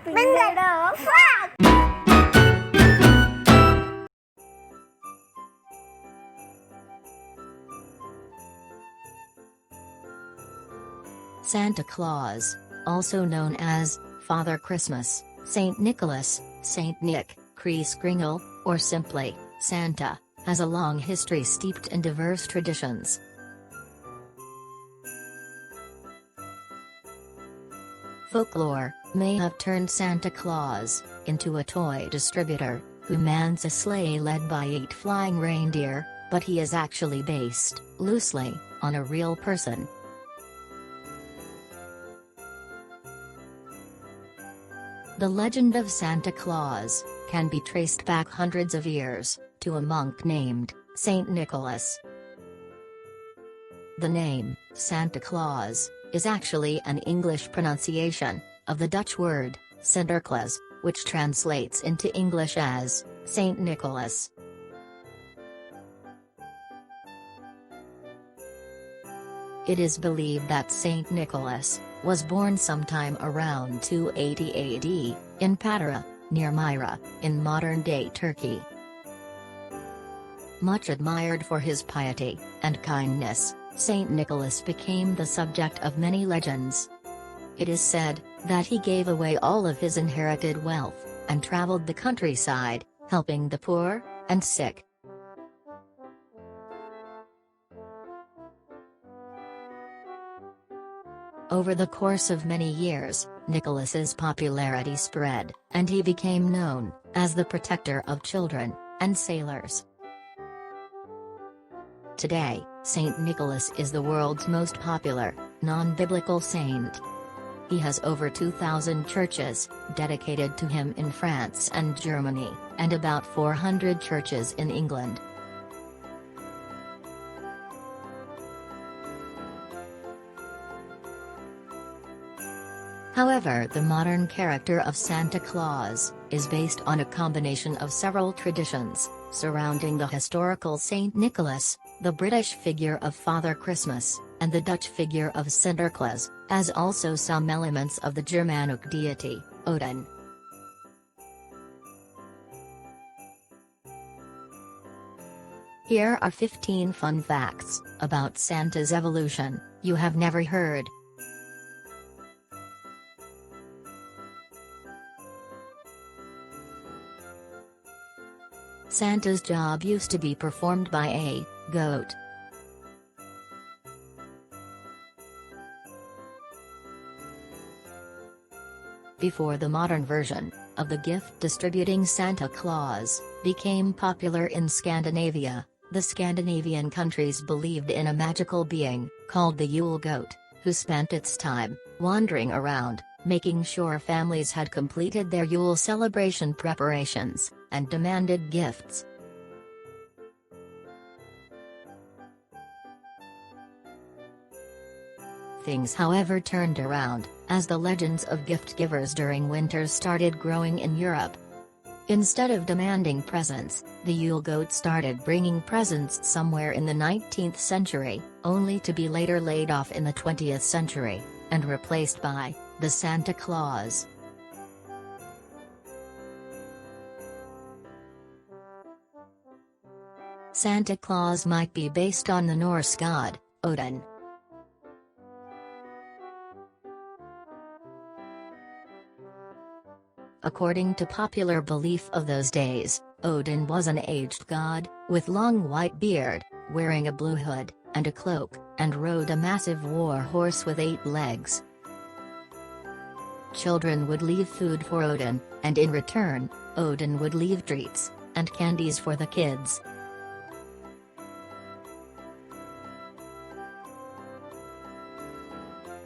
പിന്നീട് Santa Claus, also known as Father Christmas, Saint Nicholas, Saint Nick, Kringle, or simply Santa, has a long history steeped in diverse traditions. Folklore may have turned Santa Claus into a toy distributor who mans a sleigh led by 8 flying reindeer, but he is actually based, loosely, on a real person. The legend of Santa Claus can be traced back hundreds of years, to a monk named Saint Nicholas. The name, Santa Claus, is actually an English pronunciation of the Dutch word, Sinterklaas, which translates into English as Saint Nicholas. It is believed that Saint Nicholas was born sometime around 280 AD, in Patara, near Myra, in modern-day Turkey. Much admired for his piety and kindness, Saint Nicholas became the subject of many legends. It is said that he gave away all of his inherited wealth, and traveled the countryside, helping the poor and sick. Over the course of many years, Nicholas's popularity spread, and he became known as the protector of children and sailors. Today, Saint Nicholas is the world's most popular, non-biblical saint. He has over 2,000 churches dedicated to him in France and Germany, and about 400 churches in England. However, the modern character of Santa Claus is based on a combination of several traditions surrounding the historical Saint Nicholas, the British figure of Father Christmas, and the Dutch figure of Sinterklaas, as also some elements of the Germanic deity, Odin. Here are 15 fun facts about Santa's evolution you have never heard. Santa's job used to be performed by a goat. Before the modern version of the gift-distributing Santa Claus became popular in Scandinavia, the Scandinavian countries believed in a magical being, called the Yule goat, who spent its time wandering around, making sure families had completed their Yule celebration preparations, and demanded gifts. Things however turned around, as the legends of gift-givers during winter started growing in Europe. Instead of demanding presents, the Yule goat started bringing presents somewhere in the 19th century, only to be later laid off in the 20th century, and replaced by the Santa Claus. Santa Claus might be based on the Norse god, Odin. According to popular belief of those days, Odin was an aged god, with long white beard, wearing a blue hood, and a cloak, and rode a massive war horse with 8 legs. Children would leave food for Odin, and in return, Odin would leave treats and candies for the kids.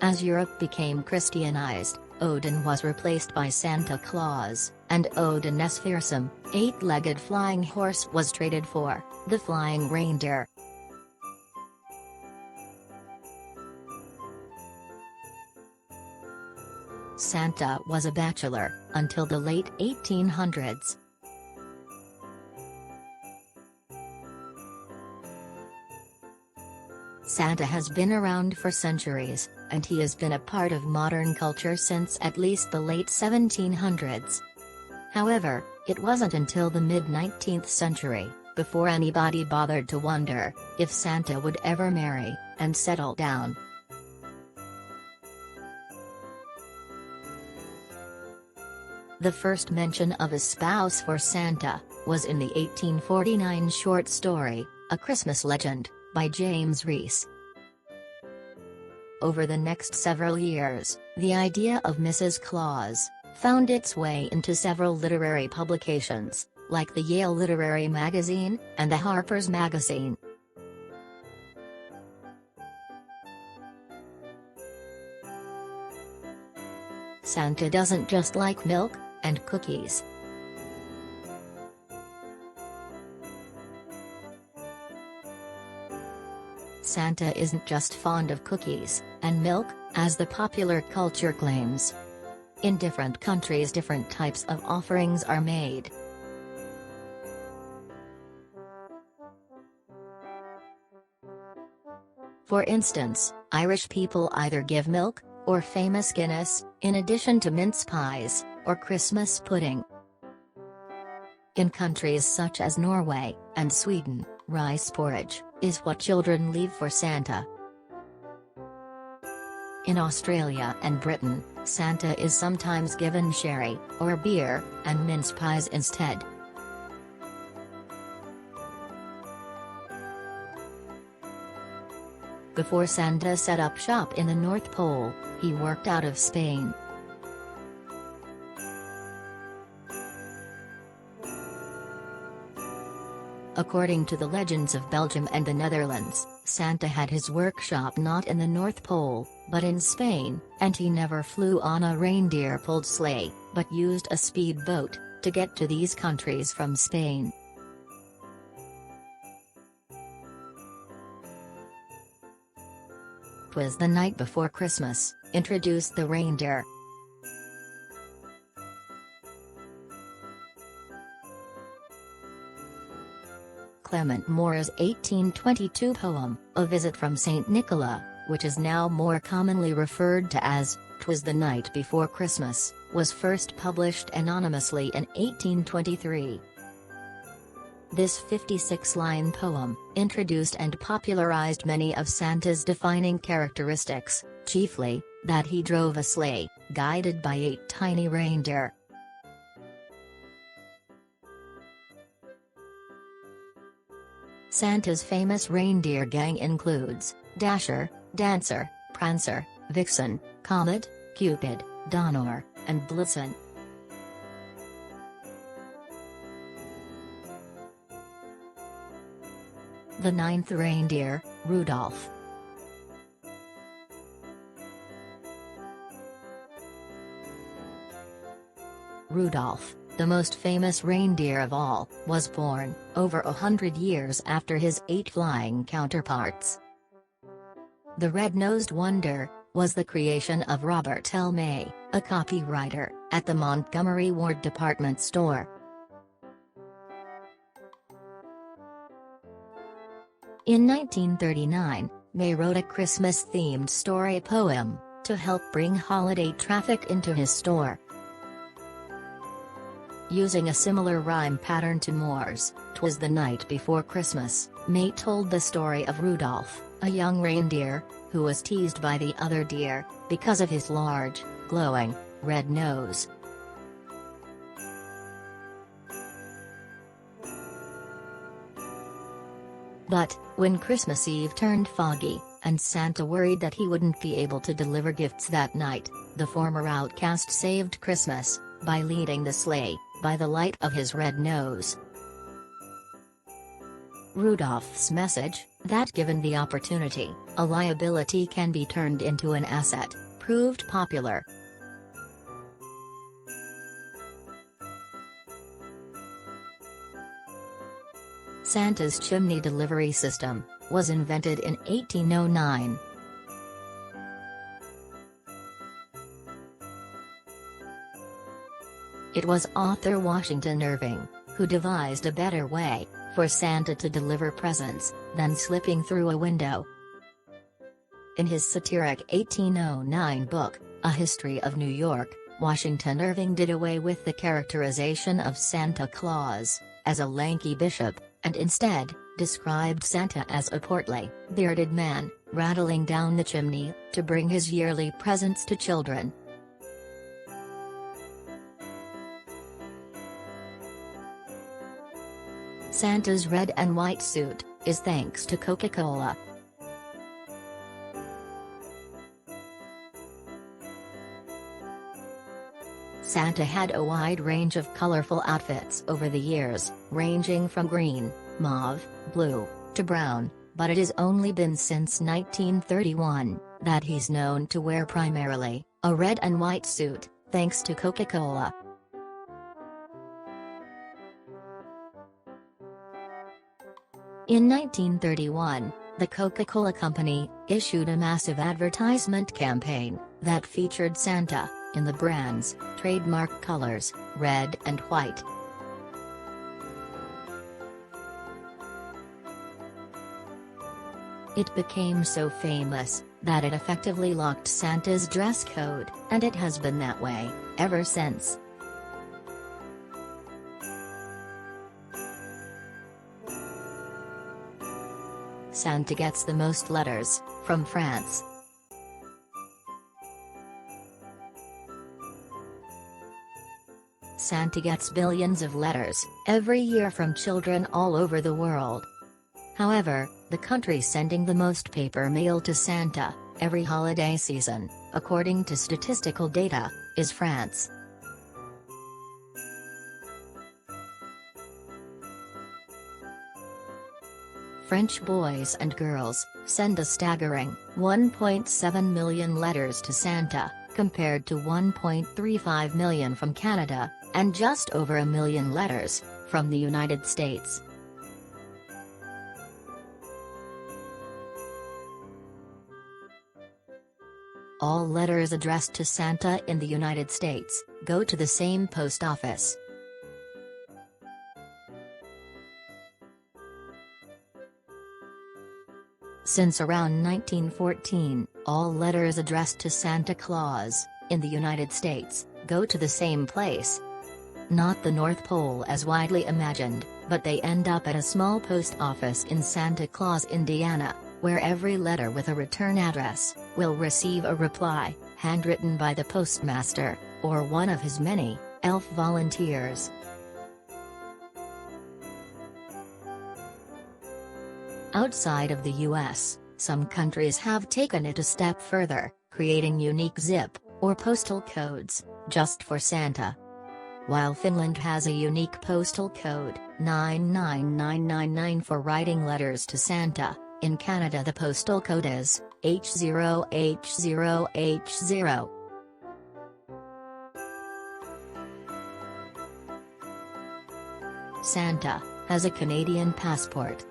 As Europe became Christianized, Odin was replaced by Santa Claus, and Odin's fearsome, 8-legged flying horse was traded for the flying reindeer. Santa was a bachelor until the late 1800s. Santa has been around for centuries, and he has been a part of modern culture since at least the late 1700s. However, it wasn't until the mid-19th century, before anybody bothered to wonder if Santa would ever marry and settle down. The first mention of a spouse for Santa was in the 1849 short story, A Christmas Legend, by James Reese. Over the next several years, the idea of Mrs. Claus found its way into several literary publications, like the Yale Literary Magazine and the Harper's Magazine. Santa doesn't just like milk and cookies. Santa isn't just fond of cookies and milk, as the popular culture claims. In different countries, different types of offerings are made. For instance, Irish people either give milk, or famous Guinness, in addition to mince pies, or Christmas pudding. In countries such as Norway and Sweden, rice porridge is what children leave for Santa. In Australia and Britain, Santa is sometimes given sherry, or beer, and mince pies instead. Before Santa set up shop in the North Pole, he worked out of Spain. According to the legends of Belgium and the Netherlands, Santa had his workshop not in the North Pole, but in Spain, and he never flew on a reindeer-pulled sleigh, but used a speedboat to get to these countries from Spain. Twas the Night Before Christmas introduced the reindeer. Clement Moore's 1822 poem, A Visit from St. Nicholas, which is now more commonly referred to as "'Twas the Night Before Christmas," was first published anonymously in 1823. This 56-line poem introduced and popularized many of Santa's defining characteristics, chiefly that he drove a sleigh, guided by 8 tiny reindeer. Santa's famous reindeer gang includes Dasher, Dancer, Prancer, Vixen, Comet, Cupid, Donner, and Blitzen. The ninth reindeer, Rudolph. Rudolph, the most famous reindeer of all, was born over 100 years after his 8 flying counterparts. The Red-Nosed Wonder was the creation of Robert L. May, a copywriter at the Montgomery Ward department store. In 1939, May wrote a Christmas-themed story poem to help bring holiday traffic into his store. Using a similar rhyme pattern to Moore's "'Twas the Night Before Christmas," May told the story of Rudolph, a young reindeer, who was teased by the other deer because of his large, glowing, red nose. But, when Christmas Eve turned foggy, and Santa worried that he wouldn't be able to deliver gifts that night, the former outcast saved Christmas by leading the sleigh by the light of his red nose. Rudolph's message, that given the opportunity, a liability can be turned into an asset, proved popular. Santa's chimney delivery system was invented in 1809. It was author Washington Irving who devised a better way for Santa to deliver presents than slipping through a window. In his satiric 1809 book, A History of New York, Washington Irving did away with the characterization of Santa Claus as a lanky bishop, and instead described Santa as a portly, bearded man, rattling down the chimney to bring his yearly presents to children. Santa's red and white suit is thanks to Coca-Cola. Santa had a wide range of colorful outfits over the years, ranging from green, mauve, blue, to brown, but it has only been since 1931 that he's known to wear primarily a red and white suit, thanks to Coca-Cola. In 1931, the Coca-Cola Company issued a massive advertisement campaign that featured Santa in the brand's trademark colors, red and white. It became so famous that it effectively locked Santa's dress code, and it has been that way ever since. Santa gets the most letters from France. Santa gets billions of letters every year from children all over the world. However, the country sending the most paper mail to Santa every holiday season, according to statistical data, is France. French boys and girls send a staggering 1.7 million letters to Santa, compared to 1.35 million from Canada, and just over a million letters from the United States. All letters addressed to Santa in the United States go to the same post office. Since around 1914, all letters addressed to Santa Claus in the United States go to the same place. Not the North Pole as widely imagined, but they end up at a small post office in Santa Claus, Indiana, where every letter with a return address will receive a reply, handwritten by the postmaster, or one of his many elf volunteers. Outside of the US, some countries have taken it a step further, creating unique zip or postal codes just for Santa. While Finland has a unique postal code, 99999, for writing letters to Santa, in Canada the postal code is H0H0H0. Santa has a Canadian passport.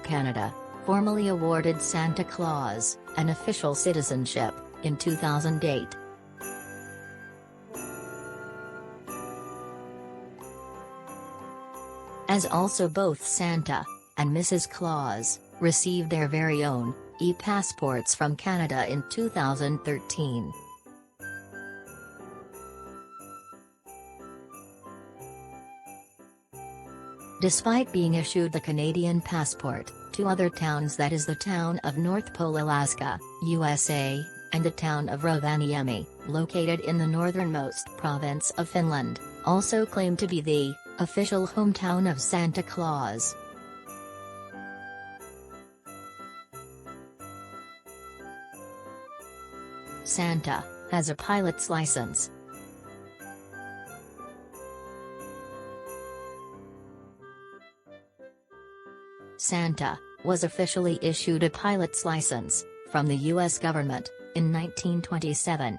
Canada formally awarded Santa Claus an official citizenship in 2008. As also both Santa and Mrs. Claus received their very own e-passports from Canada in 2013. Despite being issued the Canadian passport, two other towns, that is the town of North Pole, Alaska, USA, and the town of Rovaniemi, located in the northernmost province of Finland, also claim to be the official hometown of Santa Claus. Santa has a pilot's license. Santa was officially issued a pilot's license from the U.S. government in 1927.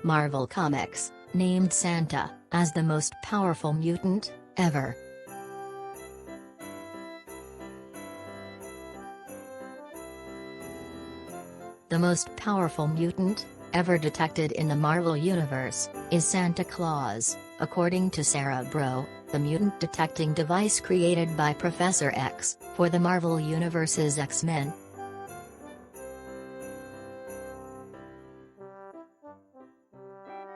Marvel Comics named Santa as the most powerful mutant ever. The most powerful mutant ever detected in the Marvel Universe, is Santa Claus, according to Sarah Bro, the mutant detecting device created by Professor X for the Marvel Universe's X-Men.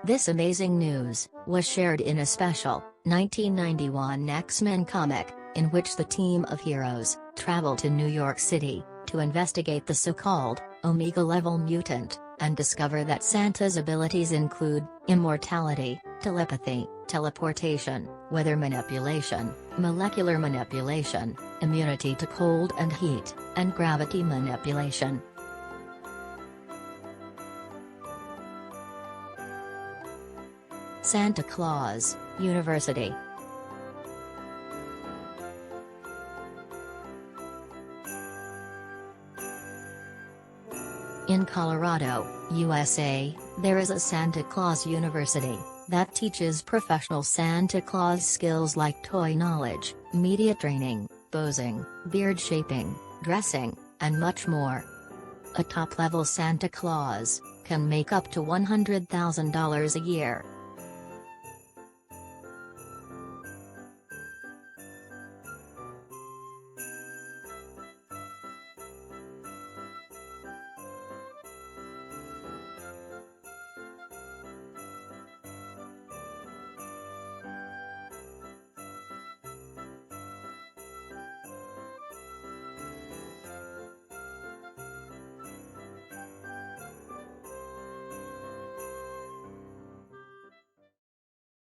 This amazing news was shared in a special 1991 X-Men comic, in which the team of heroes travel to New York City to investigate the so-called Omega-level mutant, and discover that Santa's abilities include immortality, telepathy, teleportation, weather manipulation, molecular manipulation, immunity to cold and heat, and gravity manipulation. Santa Claus University. In Colorado, USA, there is a Santa Claus University that teaches professional Santa Claus skills like toy knowledge, media training, posing, beard shaping, dressing, and much more. A top-level Santa Claus can make up to $100,000 a year.